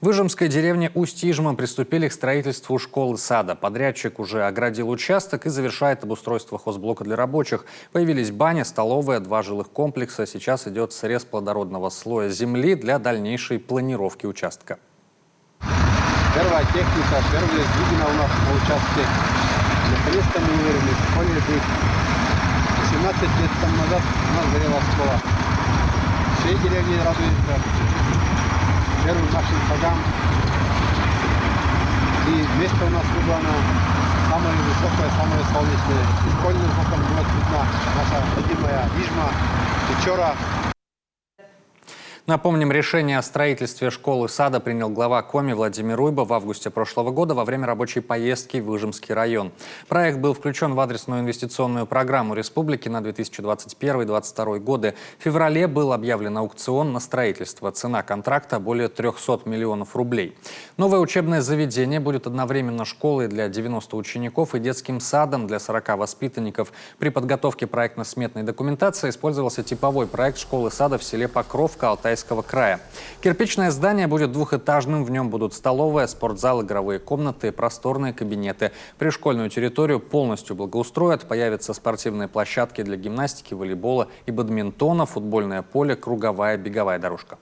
В Ижемской деревне Усть-Ижма приступили к строительству школы-сада. Подрядчик уже оградил участок и завершает обустройство хозблока для рабочих. Появились баня, столовая, 2 жилых комплекса. Сейчас идет срез плодородного слоя земли для дальнейшей планировки участка. Первая техника, первые сдвиги у нас на участке. Наконец-то мы уверены, в школе быть. 18 лет тому назад у нас горела школа. Всей деревни радуются первым нашим шагам. И место у нас выбрано самое высокое, самое солнечное. И школьным оком будет видна наша любимая Ижма, Печора. Напомним, решение о строительстве школы-сада принял глава Коми Владимир Уйба в августе прошлого года во время рабочей поездки в Ижемский район. Проект был включен в адресную инвестиционную программу республики на 2021-2022 годы. В феврале был объявлен аукцион на строительство. Цена контракта более 300 миллионов рублей. Новое учебное заведение будет одновременно школой для 90 учеников и детским садом для 40 воспитанников. При подготовке проектно-сметной документации использовался типовой проект школы-сада в селе Покровка Алтайского края. Кирпичное здание будет двухэтажным, в нем будут столовая, спортзал, игровые комнаты, просторные кабинеты. Пришкольную территорию полностью благоустроят, появятся спортивные площадки для гимнастики, волейбола и бадминтона, футбольное поле, круговая беговая дорожка.